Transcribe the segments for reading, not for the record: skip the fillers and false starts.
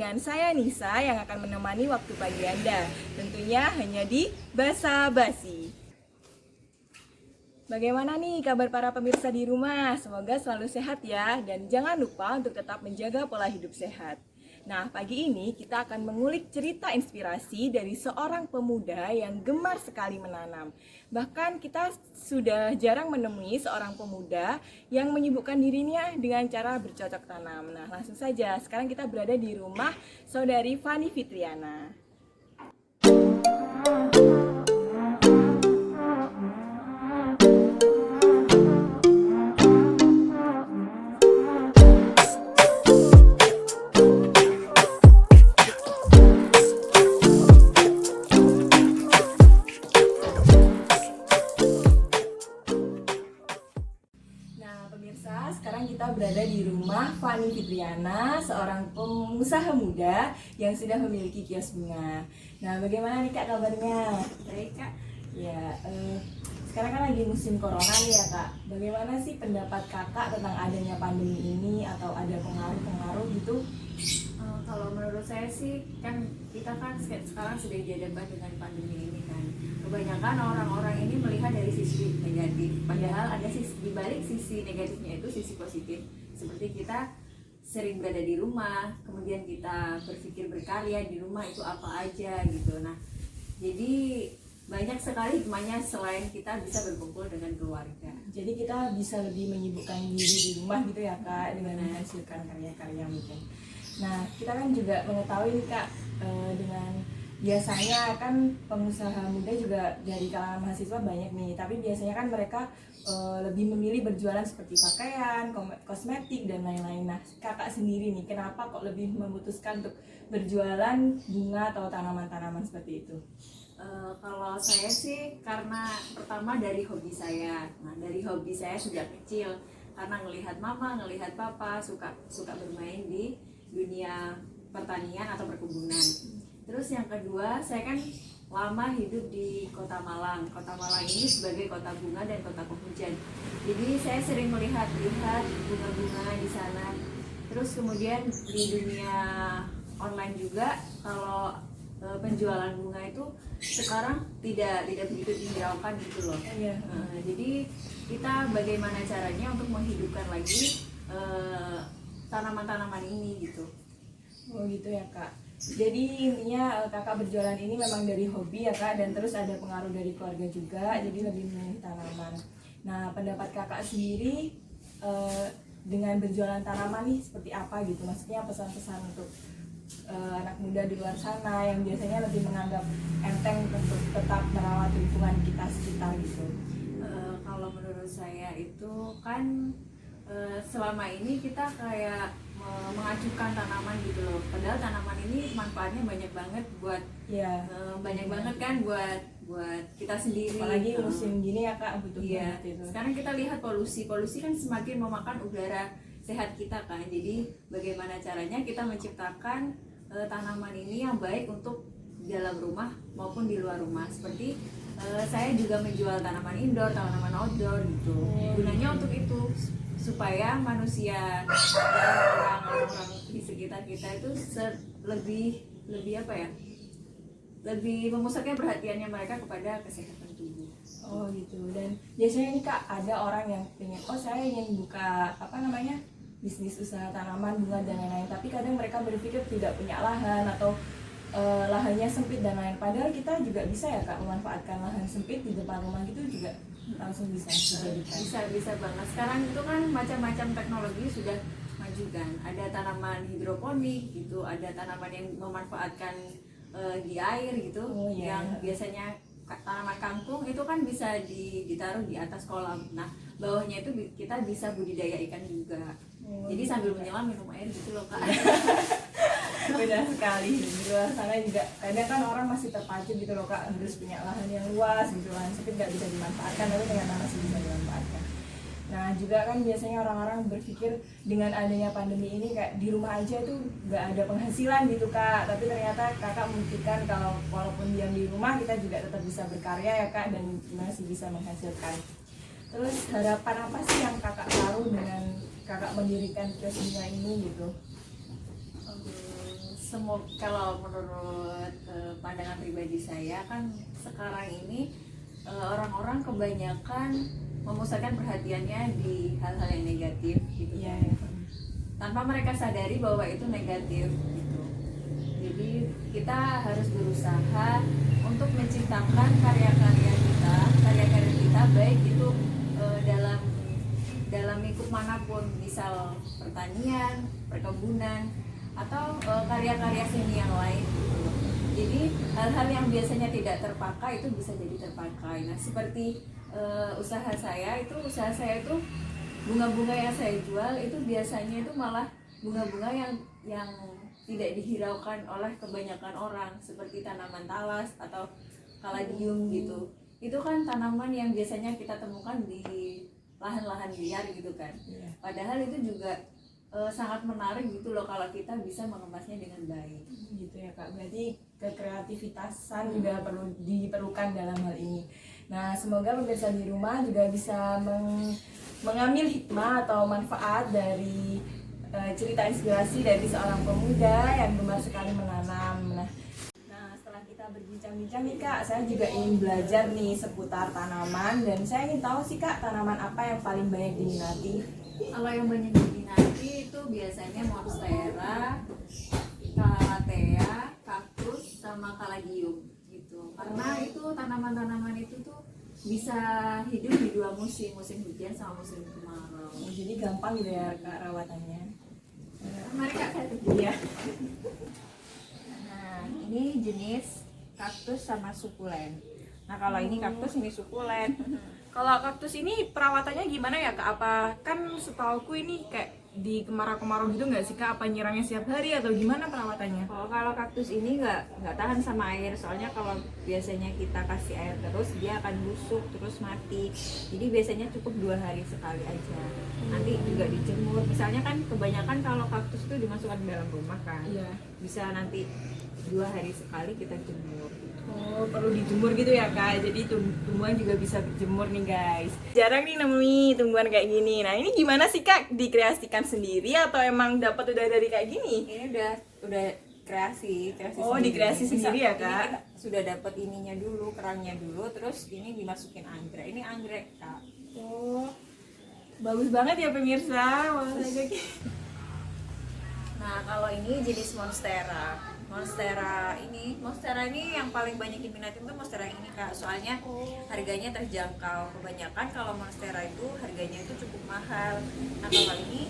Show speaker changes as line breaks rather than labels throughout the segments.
dengan saya Nisa yang akan menemani waktu pagi Anda. Tentunya hanya di Basa Basi. Bagaimana nih kabar para pemirsa di rumah? Semoga selalu sehat ya, dan jangan lupa untuk tetap menjaga pola hidup sehat. Nah, pagi ini kita akan mengulik cerita inspirasi dari seorang pemuda yang gemar sekali menanam. Bahkan kita sudah jarang menemui seorang pemuda yang menyibukkan dirinya dengan cara bercocok tanam. Nah, langsung saja, sekarang kita berada di rumah saudari Fani Fitriana. Sekarang kita berada di rumah Fani Fitriana, seorang pengusaha muda yang sudah memiliki kios bunga. Nah, bagaimana nih Kak kabarnya?
Baik Kak.
Ya, sekarang kan lagi musim corona nih ya Kak. Bagaimana sih pendapat Kakak tentang adanya pandemi ini atau ada pengaruh-pengaruh gitu?
Kalau menurut saya sih kan kita kan sekarang sedang dihadapkan dengan pandemi ini kan. Kebanyakan orang-orang ini melihat dari sisi negatif, padahal ada sisi di balik sisi negatifnya itu sisi positif. Seperti kita sering berada di rumah, kemudian kita berpikir berkarya di rumah itu apa aja gitu. Nah, jadi banyak sekali hikmahnya selain kita bisa berkumpul dengan keluarga.
Jadi kita bisa lebih menyibukkan diri di rumah gitu ya Kak, dengan menghasilkan karya-karya mungkin. Nah, kita kan juga mengetahui nih Kak, dengan biasanya kan pengusaha muda juga dari kalangan mahasiswa banyak nih, tapi biasanya kan mereka lebih memilih berjualan seperti pakaian, kosmetik dan lain-lain. Nah, Kakak sendiri nih, kenapa kok lebih memutuskan untuk berjualan bunga atau tanaman-tanaman seperti itu?
Kalau saya sih karena pertama dari hobi saya. Nah, dari hobi saya sejak kecil karena ngelihat mama, ngelihat papa suka bermain di dunia pertanian atau perkebunan. Terus yang kedua, saya kan lama hidup di Kota Malang. Kota Malang ini sebagai kota bunga dan kota penghujan. Jadi saya sering melihat bunga-bunga di sana. Terus kemudian di dunia online juga, kalau penjualan bunga itu sekarang tidak begitu dihiraukan gitu loh. Jadi kita bagaimana caranya untuk menghidupkan lagi tanaman-tanaman ini gitu.
Oh gitu ya Kak. Jadi intinya Kakak berjualan ini memang dari hobi ya Kak, dan terus ada pengaruh dari keluarga juga, jadi lebih memilih tanaman. Nah, pendapat Kakak sendiri dengan berjualan tanaman nih seperti apa gitu? Maksudnya pesan-pesan untuk anak muda di luar sana yang biasanya lebih menganggap enteng untuk tetap merawat lingkungan kita sekitar gitu.
Kalau menurut saya itu kan selama ini kita kayak mengacukan tanaman gitu loh. Padahal tanaman ini manfaatnya banyak banget buat banyak banget kan buat kita sendiri.
Apalagi musim gini ya Kak, butuh
banget
itu.
Sekarang kita lihat polusi kan semakin memakan udara sehat kita kan. Jadi bagaimana caranya kita menciptakan tanaman ini yang baik untuk dalam rumah maupun di luar rumah. Seperti saya juga menjual tanaman indoor, tanaman outdoor gitu. Gunanya untuk itu supaya manusia dan orang-orang di sekitar kita itu lebih apa ya? Lebih memusatkan perhatiannya mereka kepada kesehatan tubuh.
Oh gitu. Dan biasanya nih Kak, ada orang yang pengen, saya ingin buka bisnis usaha tanaman, bunga dan lain-lain, tapi kadang mereka berpikir tidak punya lahan atau lahannya sempit dan lain. Padahal kita juga bisa ya Kak memanfaatkan lahan sempit di depan rumah gitu juga langsung bisa dijadikan.
Bisa banget. Sekarang itu kan macam-macam teknologi sudah maju kan. Ada tanaman hidroponik gitu, ada tanaman yang memanfaatkan di air gitu, yang biasanya tanaman kangkung itu kan bisa ditaruh di atas kolam. Nah, bawahnya itu kita bisa budidaya ikan juga. Jadi sambil menyelam minum air gitu loh Kak.
Benar sekali. Di luar sana juga kadang kan orang masih terpacu gitu loh Kak, harus punya lahan yang luas gitu, lahan sempit nggak bisa dimanfaatkan, tapi dengan tanah masih bisa dimanfaatkan. Nah juga kan biasanya orang-orang berpikir dengan adanya pandemi ini kayak di rumah aja tuh nggak ada penghasilan gitu Kak, tapi ternyata Kakak membuktikan kalau walaupun diam di rumah kita juga tetap bisa berkarya ya Kak, dan masih bisa menghasilkan. Terus harapan apa sih yang Kakak taruh dengan Kakak mendirikan kios bunga ini gitu?
kalau menurut pandangan pribadi saya kan sekarang ini orang-orang kebanyakan memusatkan perhatiannya di hal-hal yang negatif gitu
Iya,
kan. Tanpa mereka sadari bahwa itu negatif gitu. Jadi kita harus berusaha untuk menciptakan karya-karya kita baik itu dalam lingkup manapun, misal pertanian, perkebunan, atau karya-karya seni yang lain gitu. Jadi hal-hal yang biasanya tidak terpakai itu bisa jadi terpakai. Nah seperti usaha saya itu bunga-bunga yang saya jual itu biasanya itu malah bunga-bunga yang tidak dihiraukan oleh kebanyakan orang, seperti tanaman talas atau kaladium gitu. Itu kan tanaman yang biasanya kita temukan di lahan-lahan liar gitu kan. Padahal itu juga sangat menarik gitu loh kalau kita bisa mengemasnya dengan baik.
Gitu ya Kak, berarti kekreativitasan juga perlu diperlukan dalam hal ini. Nah semoga pemirsa di rumah juga bisa mengambil hikmah atau manfaat dari cerita inspirasi dari seorang pemuda yang gemar sekali menanam. Nah setelah kita berbincang-bincang nih Kak, saya juga ingin belajar nih seputar tanaman, dan saya ingin tahu sih Kak, tanaman apa yang paling banyak diminati?
Kalau yang banyak diminati itu biasanya monstera, calathea, kaktus, sama kaladium gitu. Karena itu tanaman-tanaman itu tuh bisa hidup di dua musim hujan sama musim kemarau.
Jadi gampang gitu ya Kak rawatannya.
Mari Kak, saya
Iya.
Nah, ini jenis kaktus sama sukulen. Nah, kalau ini kaktus, ini sukulen.
Kalau kaktus ini perawatannya gimana ya Kak? Apa kan setauku ini kayak di kemarau-kemarau gitu nggak sih Kak? Apa nyirangnya setiap hari atau gimana perawatannya?
Kalau kaktus ini nggak tahan sama air, soalnya kalau biasanya kita kasih air terus dia akan busuk terus mati. Jadi biasanya cukup 2 hari sekali aja. Nanti juga dijemur. Misalnya kan kebanyakan kalau kaktus itu dimasukkan dalam rumah kan.
Iya.
Bisa nanti 2 hari sekali kita jemur.
Oh, perlu dijemur gitu ya Kak. Jadi tumbuhan juga bisa dijemur nih guys. Jarang nih nemu tumbuhan kayak gini. Nah, ini gimana sih Kak? Dikreasikan sendiri atau emang dapat udah dari kayak gini?
Ini udah kreasi
Oh,
sendiri.
dikreasi sendiri ya,
Ini
Kak?
kita sudah dapat ininya dulu, kerangnya dulu, terus ini dimasukin anggrek. Ini anggrek, Kak.
Oh. Bagus banget ya pemirsa.
Nah, kalau ini jenis monstera. Monstera ini yang paling banyak diminati itu monstera ini Kak. Soalnya harganya terjangkau. Kebanyakan kalau monstera itu harganya itu cukup mahal. Nah, kalau ini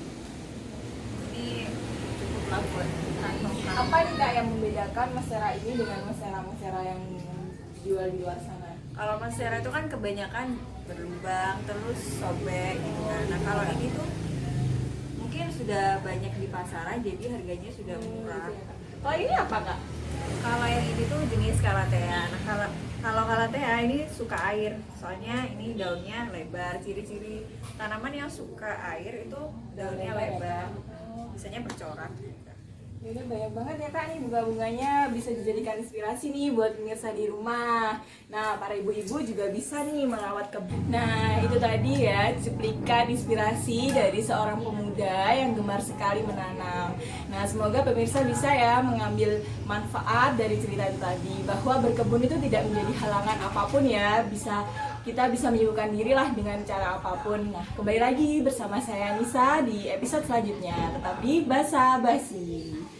cukup lah buat kantong.
Apa nih Kak yang membedakan monstera ini dengan monstera yang dijual di luar sana?
Kalau monstera itu kan kebanyakan berlubang terus sobek gitu kan. Nah, kalau ini tuh mungkin sudah banyak di pasaran jadi harganya sudah murah.
Kalau ini apa Kak?
Kalau yang ini tuh jenis calathea. Nah, kalau calathea ini suka air. Soalnya ini daunnya lebar. Ciri-ciri tanaman yang suka air itu daunnya lebar. Biasanya bercorak.
Ini banyak banget ya Kak nih bunga-bunganya, bisa dijadikan inspirasi nih buat pemirsa di rumah. Nah, para ibu-ibu juga bisa nih merawat kebun. Nah, itu tadi ya cuplikan inspirasi dari seorang pemuda yang gemar sekali menanam. Nah, semoga pemirsa bisa ya mengambil manfaat dari cerita itu tadi, bahwa berkebun itu tidak menjadi halangan apapun ya, kita bisa menyibukkan diri lah dengan cara apapun. Nah, kembali lagi bersama saya Nisa di episode selanjutnya. Tetap di Basa Basi.